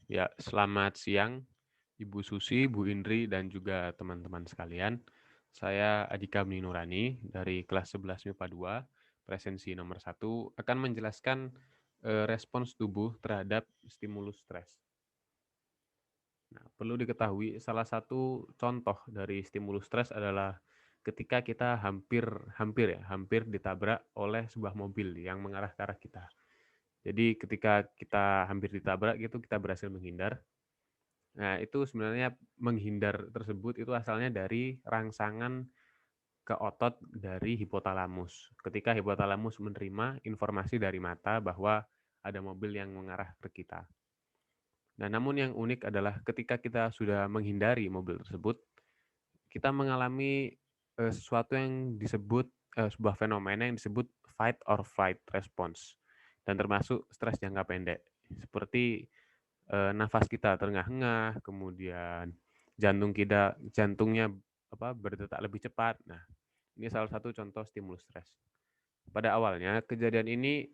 Ya, selamat siang Ibu Susi, Bu Indri, dan juga teman-teman sekalian. Saya Adhika Bni Nurani dari kelas 11 MIPA 2, presensi nomor 1, akan menjelaskan respons tubuh terhadap stimulus stres. Nah, perlu diketahui salah satu contoh dari stimulus stres adalah ketika kita hampir ditabrak oleh sebuah mobil yang mengarah ke arah kita. Jadi ketika kita hampir ditabrak gitu, kita berhasil menghindar. Nah, itu sebenarnya menghindar tersebut itu asalnya dari rangsangan ke otot dari hipotalamus. Ketika hipotalamus menerima informasi dari mata bahwa ada mobil yang mengarah ke kita. Nah, namun yang unik adalah ketika kita sudah menghindari mobil tersebut, kita mengalami sesuatu yang disebut sebuah fenomena yang disebut fight or flight response, dan termasuk stres jangka pendek. Seperti nafas kita terengah-engah, kemudian jantungnya berdetak lebih cepat. Nah, ini salah satu contoh stimulus stres. Pada awalnya, kejadian ini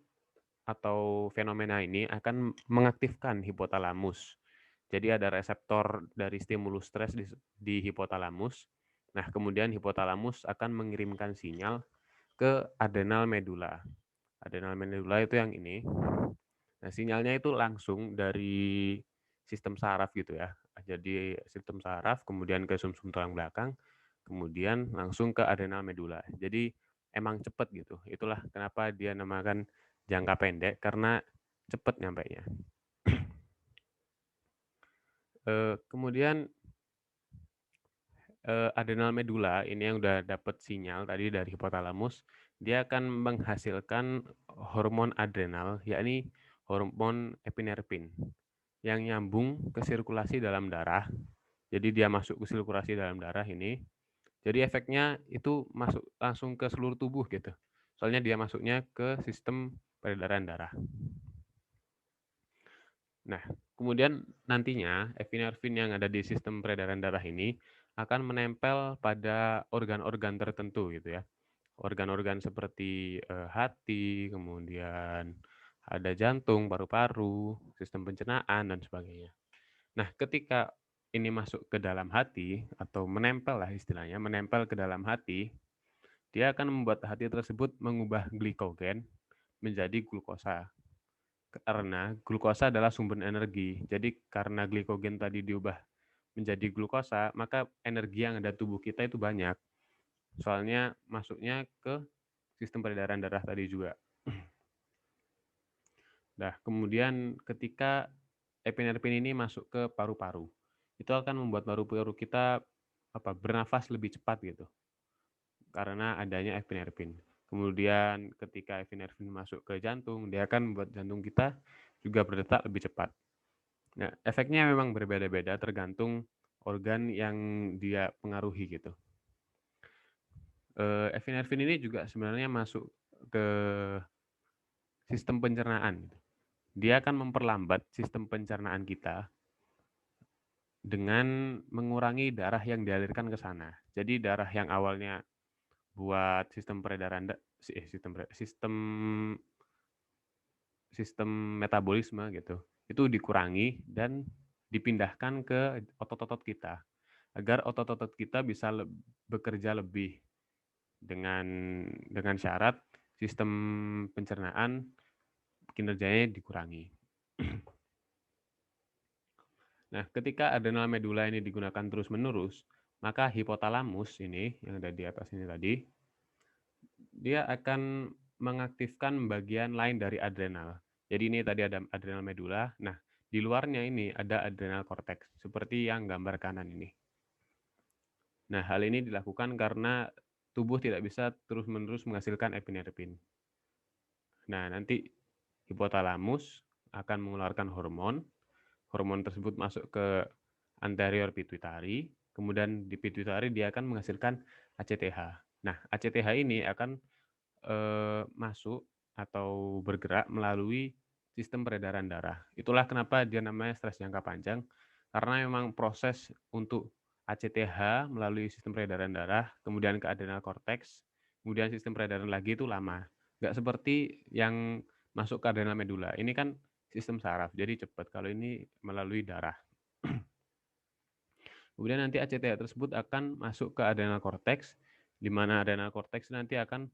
atau fenomena ini akan mengaktifkan hipotalamus. Jadi ada reseptor dari stimulus stres di hipotalamus. Nah, kemudian hipotalamus akan mengirimkan sinyal ke adrenal medula. Adrenal medula itu yang ini. Nah, sinyalnya itu langsung dari sistem saraf gitu ya. Jadi sistem saraf, kemudian ke sumsum tulang belakang, kemudian langsung ke adrenal medula. Jadi emang cepet gitu. Itulah kenapa dia namakan jangka pendek, karena cepet nyampainya. Kemudian adrenal medula ini yang udah dapat sinyal tadi dari hipotalamus, dia akan menghasilkan hormon adrenal, yakni hormon epinerfin yang nyambung ke sirkulasi dalam darah. Jadi dia masuk ke sirkulasi dalam darah ini. Jadi efeknya itu masuk langsung ke seluruh tubuh gitu. Soalnya dia masuknya ke sistem peredaran darah. Nah, kemudian nantinya epinerfin yang ada di sistem peredaran darah ini akan menempel pada organ-organ tertentu gitu ya. Organ-organ seperti hati, kemudian ada jantung, paru-paru, sistem pencernaan, dan sebagainya. Nah, ketika ini masuk ke dalam hati, atau menempel lah istilahnya, menempel ke dalam hati, dia akan membuat hati tersebut mengubah glikogen menjadi glukosa. Karena glukosa adalah sumber energi. Jadi karena glikogen tadi diubah menjadi glukosa, maka energi yang ada tubuh kita itu banyak. Soalnya masuknya ke sistem peredaran darah tadi juga. Nah, kemudian ketika epinefrin ini masuk ke paru-paru, itu akan membuat paru-paru kita bernafas lebih cepat gitu, karena adanya epinefrin. Kemudian ketika epinefrin masuk ke jantung, dia akan membuat jantung kita juga berdetak lebih cepat. Nah, efeknya memang berbeda-beda tergantung organ yang dia pengaruhi gitu. Epinefrin ini juga sebenarnya masuk ke sistem pencernaan. Dia akan memperlambat sistem pencernaan kita dengan mengurangi darah yang dialirkan ke sana. Jadi darah yang awalnya buat sistem peredaran sistem metabolisme gitu, itu dikurangi dan dipindahkan ke otot-otot kita agar otot-otot kita bisa bekerja lebih dengan syarat sistem pencernaan kinerjanya dikurangi. Nah, ketika adrenal medula ini digunakan terus-menerus, maka hipotalamus ini yang ada di atas ini tadi, dia akan mengaktifkan bagian lain dari adrenal. Jadi ini tadi ada adrenal medula. Nah, di luarnya ini ada adrenal cortex, seperti yang gambar kanan ini. Nah, hal ini dilakukan karena tubuh tidak bisa terus-menerus menghasilkan epinefrin. Nah, nanti hipotalamus akan mengeluarkan hormon. Hormon tersebut masuk ke anterior pituitary, kemudian di pituitary dia akan menghasilkan ACTH. Nah, ACTH ini akan masuk atau bergerak melalui sistem peredaran darah. Itulah kenapa dia namanya stres jangka panjang, karena memang proses untuk ACTH melalui sistem peredaran darah, kemudian ke adrenal cortex, kemudian sistem peredaran lagi itu lama. Nggak seperti yang masuk ke adrenal medula. Ini kan sistem saraf, jadi cepat. Kalau ini melalui darah. Kemudian nanti ACTH tersebut akan masuk ke adrenal cortex, di mana adrenal cortex nanti akan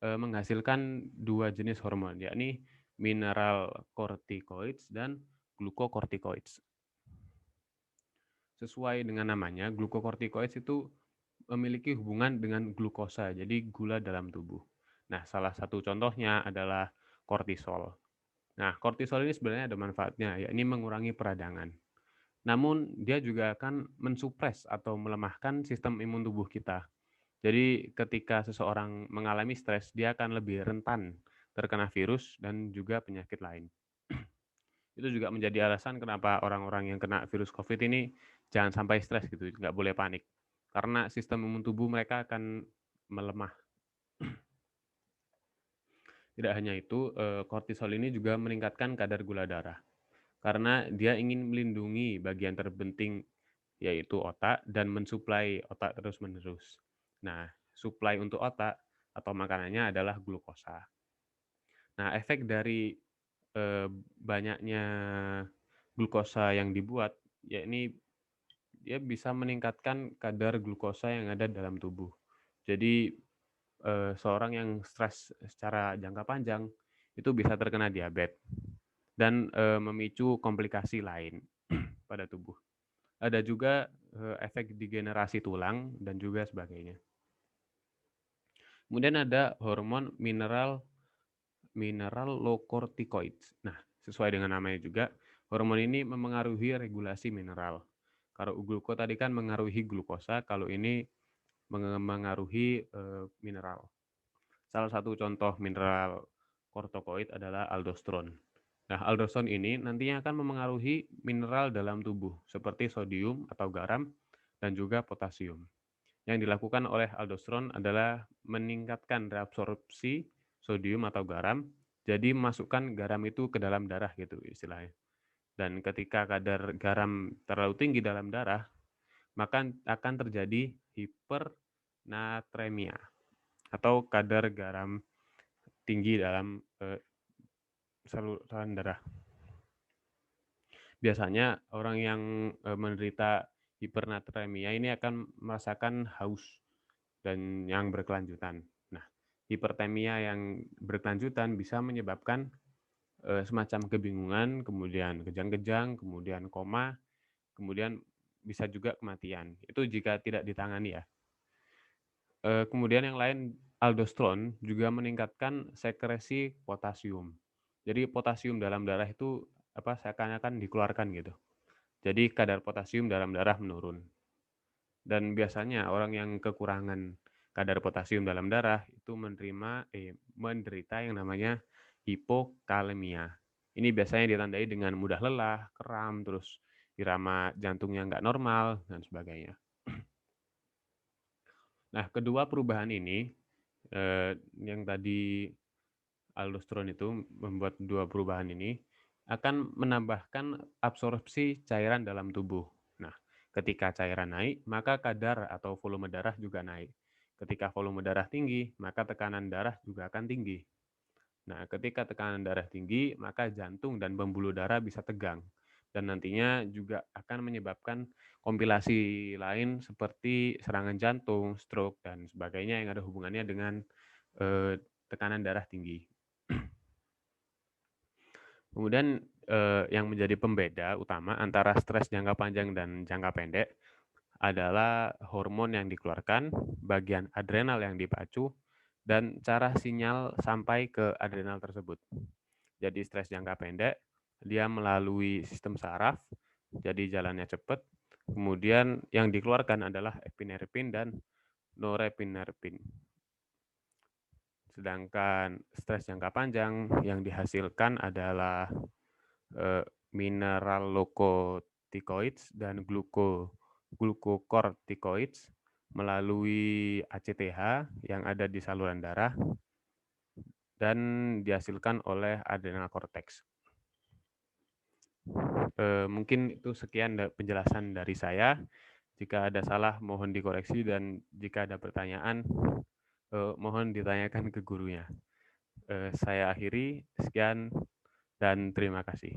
menghasilkan 2 jenis hormon, yakni mineral corticoids dan glucocorticoids. Sesuai dengan namanya, glucocorticoids itu memiliki hubungan dengan glukosa, jadi gula dalam tubuh. Nah, salah satu contohnya adalah kortisol. Nah, kortisol ini sebenarnya ada manfaatnya, yakni mengurangi peradangan. Namun, dia juga akan mensupres atau melemahkan sistem imun tubuh kita. Jadi, ketika seseorang mengalami stres, dia akan lebih rentan terkena virus dan juga penyakit lain. Itu juga menjadi alasan kenapa orang-orang yang kena virus COVID ini jangan sampai stres gitu, nggak boleh panik. Karena sistem imun tubuh mereka akan melemah. Tidak hanya itu, kortisol ini juga meningkatkan kadar gula darah. Karena dia ingin melindungi bagian terpenting, yaitu otak, dan mensuplai otak terus-menerus. Nah, suplai untuk otak atau makanannya adalah glukosa. Nah, efek dari banyaknya glukosa yang dibuat, yakni dia bisa meningkatkan kadar glukosa yang ada dalam tubuh. Jadi, seorang yang stres secara jangka panjang itu bisa terkena diabetes dan memicu komplikasi lain pada tubuh. Ada juga efek degenerasi tulang dan juga sebagainya. Kemudian ada hormon mineralocorticoids. Nah, sesuai dengan namanya juga, hormon ini memengaruhi regulasi mineral. Kalau gluko tadi kan mengaruhi glukosa, kalau ini mengaruhi mineral. Salah satu contoh mineral corticoid adalah aldosteron. Nah, aldosteron ini nantinya akan memengaruhi mineral dalam tubuh seperti sodium atau garam dan juga potasium. Yang dilakukan oleh aldosteron adalah meningkatkan reabsorpsi sodium atau garam, jadi masukkan garam itu ke dalam darah gitu istilahnya. Dan ketika kadar garam terlalu tinggi dalam darah, maka akan terjadi hipernatremia atau kadar garam tinggi dalam saluran darah. Biasanya orang yang menderita hipernatremia ini akan merasakan haus dan yang berkelanjutan. Nah, hipertemia yang berkelanjutan bisa menyebabkan semacam kebingungan, kemudian kejang-kejang, kemudian koma, kemudian bisa juga kematian. Itu jika tidak ditangani ya. Kemudian yang lain, aldosteron juga meningkatkan sekresi potasium. Jadi potasium dalam darah itu seakan-akan dikeluarkan gitu. Jadi kadar potasium dalam darah menurun. Dan biasanya orang yang kekurangan kadar potasium dalam darah itu menderita yang namanya hipokalemia. Ini biasanya ditandai dengan mudah lelah, kram, terus irama jantungnya nggak normal, dan sebagainya. Nah, kedua perubahan ini, yang tadi aldosteron itu membuat dua perubahan ini, akan menambahkan absorpsi cairan dalam tubuh. Nah, ketika cairan naik, maka kadar atau volume darah juga naik. Ketika volume darah tinggi, maka tekanan darah juga akan tinggi. Nah, ketika tekanan darah tinggi, maka jantung dan pembuluh darah bisa tegang. Dan nantinya juga akan menyebabkan komplikasi lain seperti serangan jantung, stroke, dan sebagainya yang ada hubungannya dengan tekanan darah tinggi. Kemudian yang menjadi pembeda utama antara stres jangka panjang dan jangka pendek adalah hormon yang dikeluarkan, bagian adrenal yang dipacu, dan cara sinyal sampai ke adrenal tersebut. Jadi stres jangka pendek, dia melalui sistem saraf, jadi jalannya cepat. Kemudian yang dikeluarkan adalah epinefrin dan norepinefrin. Sedangkan stres jangka panjang yang dihasilkan adalah mineralocorticoids dan glucocorticoids melalui ACTH yang ada di saluran darah dan dihasilkan oleh adrenal cortex. Mungkin itu sekian penjelasan dari saya. Jika ada salah mohon dikoreksi dan jika ada pertanyaan mohon ditanyakan ke gurunya. Saya akhiri, sekian. dan terima kasih.